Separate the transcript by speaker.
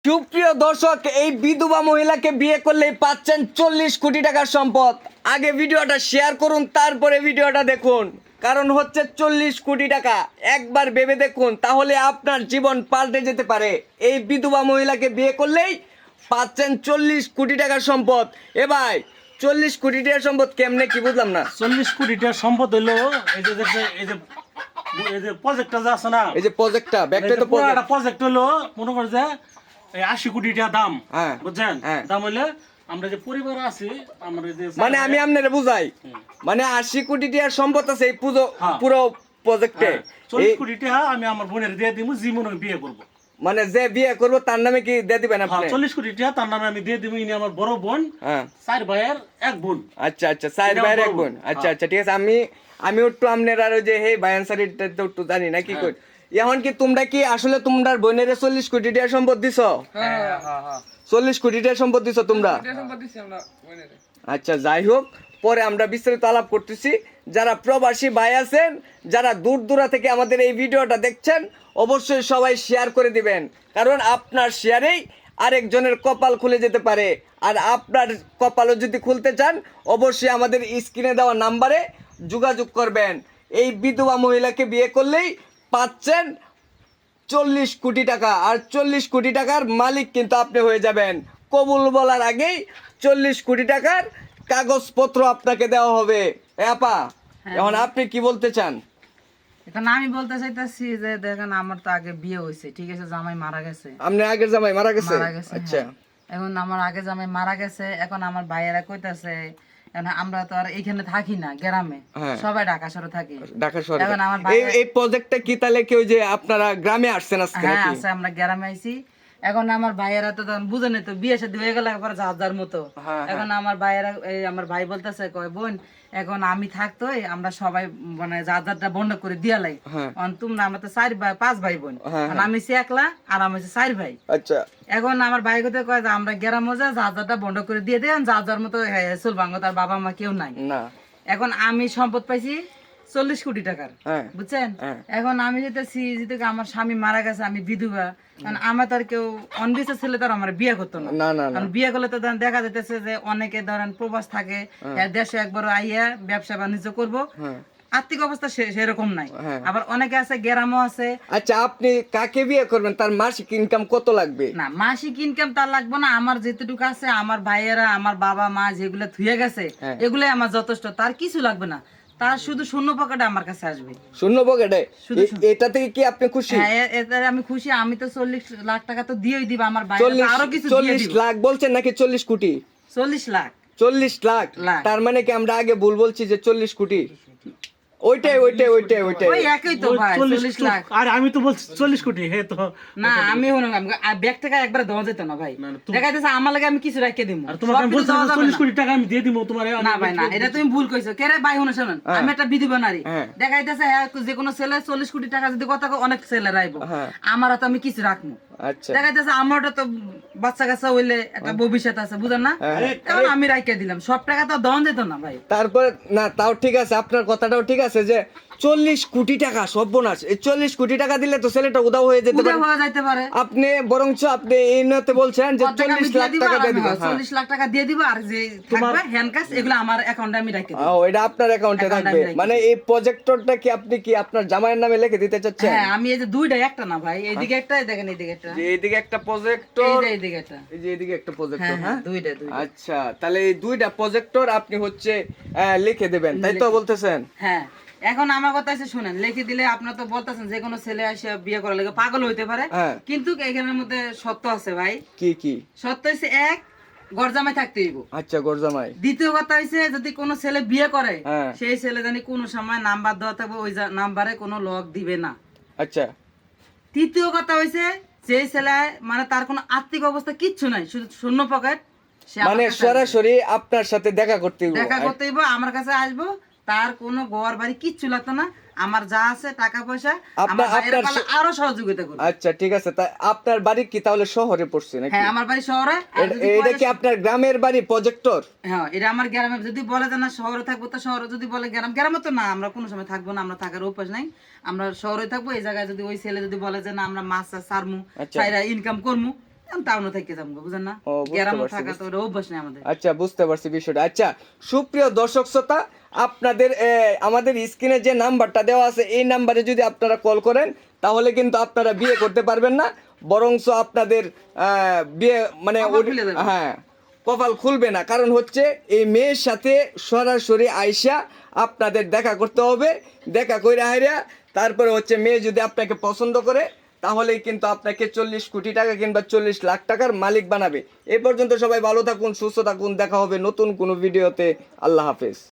Speaker 1: সুপ্রিয় দর্শক, এই বিধবা মহিলাকে বিয়ে করলেই পাচ্ছেন 40 কোটি টাকার সম্পদ। আগে ভিডিওটা শেয়ার করুন, তারপরে ভিডিওটা দেখুন। কারণ হচ্ছে 40 কোটি টাকা। একবার ভেবে দেখুন, তাহলে আপনার জীবন পাল্টে যেতে পারে। এই বিধবা মহিলাকে বিয়ে করলেই পাচ্ছেন 40 কোটি টাকার সম্পদ। এ ভাই, 40 কোটি টাকার সম্পদ কেমনে, কি বুঝলাম না।
Speaker 2: 40 কোটি টাকার সম্পদ হইলো এই যে এই যে প্রজেক্টটা যে আছে না,
Speaker 1: এই যে প্রজেক্টটা, ব্যাকটা তো
Speaker 2: একটা প্রজেক্ট হলো মনে করে যে এই 80 কোটি টাকা দাম।
Speaker 1: হ্যাঁ,
Speaker 2: বুঝছেন?
Speaker 1: হ্যাঁ।
Speaker 2: দাম হইলে আমরা যে পরিবার আছি, আমরা যে
Speaker 1: মানে আমি আপনারে বুঝাই, মানে 80 কোটি টাকার সম্পদ আছে এই পুরো প্রজেক্টে।
Speaker 2: 40 কোটি টাকা আমি আমার বোনের দিয়ে দিব, জীবনে বিয়ে করব।
Speaker 1: মানে যে বিয়ে করবো তার নামে কি দিয়ে দিবেন আপনি?
Speaker 2: 40 কোটি টাকা তার নামে আমি দিয়ে দিব। ইনি আমার বড় বোন,
Speaker 1: হ্যাঁ।
Speaker 2: 4 ভাইয়ের এক বোন।
Speaker 1: আচ্ছা আচ্ছা, সাইড ভাইয়ের এক বোন। আচ্ছা আচ্ছা, ঠিক আছে। আমি একটু আপনার আর ওই যে হে বায়ান সারিটা তো একটু জানি না কি কই। এখন কি তোমরা কি আসলে তোমার বোনের 40 কোটি টাকা সম্পদ দিছো?
Speaker 3: হ্যাঁ
Speaker 1: 40 কোটি টাকা সম্পদ দিছো তোমরা? আচ্ছা, যাই হোক, পরে আমরা বিস্তারিত আলাপ করতেছি। যারা প্রবাসী ভাই আছেন, যারা দূর দূরা থেকে আমাদের এই ভিডিওটা দেখছেন, অবশ্যই সবাই শেয়ার করে দিবেন। কারণ আপনার শেয়ারেই আরেকজনের কপাল খুলে যেতে পারে। আর আপনার কপালও যদি খুলতে চান, অবশ্যই আমাদের স্ক্রিনে দেওয়া নাম্বারে যোগাযোগ করবেন। এই বিধবা মহিলাকে বিয়ে করলেই পাচ্ছেন 40 কোটি টাকা। আর 40 কোটি টাকার মালিক কিন্তু আপনি হয়ে যাবেন। কবুল বলার আগেই 40 কোটি টাকার কাগজপত্র আপনাকে দেওয়া হবে। আপা, এখন আপনি কি বলতে চান?
Speaker 3: এখন আমি বলতে চাইতাছি যে দেখেন আমার তো আগে বিয়ে হয়েছে, ঠিক আছে, জামাই মারা গেছে।
Speaker 1: আপনার আগের জামাই মারা গেছে? আচ্ছা,
Speaker 3: হ্যাঁ। এখন আমার আগে জামাই মারা গেছে, এখন আমার ভাইয়েরা কইতাছে এখন আমরা তো আর এইখানে থাকি না, গ্রামে
Speaker 1: হ্যাঁ।
Speaker 3: সবাই ঢাকা শহরে থাকি।
Speaker 1: ঢাকা শহরে।
Speaker 3: এখন আমার
Speaker 1: এই প্রজেক্টটা কি তাহলে কি ওই যে আপনারা গ্রামে আসছেন আজকে
Speaker 3: হ্যাঁ
Speaker 1: নাকি?
Speaker 3: আছে, আমরা গ্রামে আইছি। এখন আমার ভাইয়েরা তো তখন বুঝে তো বিয়ে শাদী হয়ে গেল একবার যার মতো।
Speaker 1: হ্যাঁ,
Speaker 3: এখন আমার ভাইয়েরা আমার ভাই বলতেছে কয় বোন এখন আমি থাকতোই আমরা সবাই মানে যারটা বন্ধ করে দিয়া লাই।
Speaker 1: হ্যাঁ।
Speaker 3: তোমরা আমরা তো 5 ভাই বোন,
Speaker 1: হ্যাঁ,
Speaker 3: এখন আমি হচ্ছি একলা আর আমি হচ্ছে 4 ভাই।
Speaker 1: আচ্ছা,
Speaker 3: এখন আমার ভাই কথা কয় যে আমরা গ্রামে যারটা বন্ধ করে দিয়ে দেন, যার মতো চলবাঙ্গ, তার বাবা মা কেউ নাই।
Speaker 1: না,
Speaker 3: এখন আমি সম্পদ পাইছি 40 কোটি টাকার,
Speaker 1: হ্যাঁ,
Speaker 3: বুঝছেন?
Speaker 1: হ্যাঁ।
Speaker 3: এখন আমি যেতেছি যেহেতু আমার স্বামী মারা গেছে, আমি বিধবা, কারণ আমার তার কেউ অনবিশ্বাস ছিল তার আমার বিয়ে করতো না।
Speaker 1: না, না, না।
Speaker 3: কারণ বিয়ে করলে তো দেখা যাইতেছে যে অনেকে ধরেন প্রবাস থাকে, দেশে একবার আইয়া ব্যবসা বাণিজ্য করবো,
Speaker 1: হ্যাঁ।
Speaker 3: আর্থিক অবস্থা সেরকম নাই।
Speaker 1: হ্যাঁ।
Speaker 3: আবার অনেকে আছে গ্রামও আছে।
Speaker 1: আচ্ছা, আপনি কাকে বিয়ে করবেন? তার মাসিক ইনকাম কত লাগবে?
Speaker 3: না, মাসিক ইনকাম তার লাগবে না, আমার যেটুকু আছে, আমার ভাইয়েরা আমার বাবা মা যেগুলো থুয়ে গেছে
Speaker 1: হ্যাঁ।
Speaker 3: এগুলাই আমার যথেষ্ট, তার কিছু লাগবে না। তার শুধু শূন্য পকেটে আমার কাছে আসবে।
Speaker 1: শূন্য পকেটে?
Speaker 3: শুধু
Speaker 1: এটা থেকে কি আপনি খুশি?
Speaker 3: হ্যাঁ, এতে আমি খুশি। আমি তো 40 লাখ টাকা তো দিয়েই দিব, আমার ভাই
Speaker 1: 40
Speaker 3: আরো কিছু দিয়ে
Speaker 1: 40
Speaker 3: দিব।
Speaker 1: লাখ বলছেন নাকি 40 কোটি?
Speaker 3: 40 লাখ
Speaker 1: 40 লাখ?
Speaker 3: লাখ।
Speaker 1: তার মানে কি আমরা আগে ভুল বলছি যে 40 কোটি? ওইটাই।
Speaker 3: ওই একই তো ভাই, 40 লাখ।
Speaker 2: আর আমি তো বলছি 40 কোটি। হে তো
Speaker 3: না, আমি ব্যাগ টাকা একবারে দেওয়া যেত না ভাই। দেখা যাচ্ছে আমার লাগে আমি কিছু রাখিয়ে দিব।
Speaker 2: আর তোমাকে আমি বলছি 40 কোটি টাকা আমি দিয়ে দিব তোমারে।
Speaker 3: না ভাই, না, এটা তুমি ভুল কইছো। কে রে ভাই, শুনুন, আমি একটা বিধবা নারী।
Speaker 1: হ্যাঁ।
Speaker 3: দেখা যাচ্ছে যে কোনো ছেলে 40 কোটি টাকা যদি কথা কয়, অনেক ছেলে রাইবো,
Speaker 1: হ্যাঁ।
Speaker 3: আমারও তো আমি কিছু রাখবো।
Speaker 1: আচ্ছা,
Speaker 3: দেখা যাচ্ছে আমারটা তো বাচ্চা কাচ্চা হইলে একটা ভবিষ্যৎ আছে, বুঝেন না? কারণ আমি রাখিয়ে দিলাম, সব টাকা তো দেওয়া যেত না ভাই।
Speaker 1: তারপরে না, তাও ঠিক আছে, আপনার কথাটাও ঠিক আছে যে 40 কোটি টাকা সর্বনাশ। এই 40 কোটি টাকা দিলে তো ছেলেটা উদাও হয়ে যেতে
Speaker 3: উদয়
Speaker 1: পারে।
Speaker 3: হওয়া যাইতে পারে।
Speaker 1: আপনি বরঞ্চ আপনি এই নিয়তে বলছেন যে
Speaker 3: অর্ধেক আমি
Speaker 1: 40 লাখ
Speaker 3: দিয়ে দিব,
Speaker 1: টাকা
Speaker 3: আর
Speaker 1: দিয়ে দিবেন।
Speaker 3: 40 লাখ টাকা দিয়ে দিব, আর যে থাকবে হ্যান্ড ক্যাশ এগুলো আমার অ্যাকাউন্টে আমি রাখি দেব।
Speaker 1: এটা আপনার অ্যাকাউন্টে
Speaker 3: Account
Speaker 1: থাকবে।
Speaker 3: আমি রেখে
Speaker 1: মানে এই প্রজেক্টরটা কি আপনি কি আপনার জামাইয়ের নামে লিখে দিতে চাচ্ছেন?
Speaker 3: হ্যাঁ, আমি এই যে দুইটা, একটা না ভাই, এইদিকে একটা, দেখেন এইদিকে একটা,
Speaker 1: যে এইদিকে একটা
Speaker 3: এই
Speaker 1: প্রজেক্টর,
Speaker 3: যে এইদিকে একটা।
Speaker 1: এই যে এইদিকে একটা প্রজেক্টর।
Speaker 3: হ্যাঁ
Speaker 1: হ্যাঁ,
Speaker 3: দুইটা।
Speaker 1: আচ্ছা, তাহলে এই দুইটা প্রজেক্টর আপনি হচ্ছে লিখে দেবেন, তাই তো বলতেছেন?
Speaker 3: হ্যাঁ, এখন আমার কথা আছে শুনেন, লিখে দিলে আপনারা তো বলতেছেন যে কোনো ছেলে এসে বিয়ে করার লাগে পাগল হইতে পারে,
Speaker 1: হ্যাঁ।
Speaker 3: কিন্তু এখানের মধ্যে সত্য আছে ভাই।
Speaker 1: কি?
Speaker 3: সত্য হইছে এক, গরজামাই থাকতে হইব।
Speaker 1: আচ্ছা, গরজামাই।
Speaker 3: দ্বিতীয় কথা হইছে যদি কোনো ছেলে বিয়ে করে,
Speaker 1: হ্যাঁ।
Speaker 3: সেই ছেলে জানি কোনো সময় নাম্বার দেওয়া থাকবে, ওই নাম্বারে কোনো লক দিবে না।
Speaker 1: আচ্ছা,
Speaker 3: তৃতীয় কথা হইছে যে ছেলে মানে তার কোনো আর্থিক অবস্থা কিচ্ছু নাই, শুধু শূন্য পকেট, সে আমার
Speaker 1: মানে
Speaker 3: কাছে
Speaker 1: সরাসরি আপনার সাথে দেখা করতে
Speaker 3: আসবে।
Speaker 1: হবে।
Speaker 3: দেখা করতে হইব, আমার কাছে আসবো, তার কোনো ঘর বাড়ি কিচ্ছু লাগতো না, আমার যা আছে টাকা পয়সা আমার ভাইয়েরা পারলে আরো সহযোগিতা করবে।
Speaker 1: আচ্ছা, ঠিক আছে। তা আপনার বাড়ি কি তাহলে শহরে পড়ছে নাকি?
Speaker 3: হ্যাঁ, আমার বাড়ি শহরে। আর যদি
Speaker 1: এটা
Speaker 3: বলে-
Speaker 1: কি আপনার গ্রামের বাড়ি প্রজেক্টর?
Speaker 3: হ্যাঁ, এটা আমার গ্রামে। যদি বলে যে না শহরে থাকবো, তো শহরে। যদি বলে গ্রামে তো না, আমরা কোনো সময় থাকবো না, আমরা থাকার অভ্যাস নাই, আমরা শহরে থাকবো। এই জায়গায় যদি ওই ছেলে যদি বলে যে না আমরা মাছ চাষ ছাড়মু,
Speaker 1: আচ্ছা।
Speaker 3: ছাইরা ইনকাম করমু, টাউনে থেকে যাবো বুঝেন না,
Speaker 1: ও, বুঝতে
Speaker 3: গ্রামে
Speaker 1: পারছি,
Speaker 3: থাকা তো ওটা অভ্যাস নেই আমাদের।
Speaker 1: আচ্ছা বুঝতে পারছি বিষয়টা। আচ্ছা সুপ্রিয় দর্শক শ্রোতা, আপনাদের আমাদের স্ক্রিনে যে নাম্বারটা দেওয়া আছে এই নাম্বারে যদি আপনারা কল করেন তাহলে কিন্তু আপনারা বিয়ে করতে পারবেন না, বরঞ্চ আপনাদের বিয়ে মানে
Speaker 3: কপাল খুলে যাবে।
Speaker 1: হ্যাঁ কপাল খুলবে না। কারণ হচ্ছে এই মেয়ের সাথে সরাসরি আইসা আপনাদের দেখা করতে হবে, দেখা করে হাইরা তারপরে হচ্ছে মেয়ে যদি আপনাকে পছন্দ করে তাহলেই কিন্তু আপনাকে 40 কোটি টাকা কিংবা 40 লাখ টাকার মালিক বানাবে। এই পর্যন্ত সবাই ভালো থাকুন, সুস্থ থাকুন, দেখা হবে নতুন কোনো ভিডিওতে। আল্লাহ হাফেজ।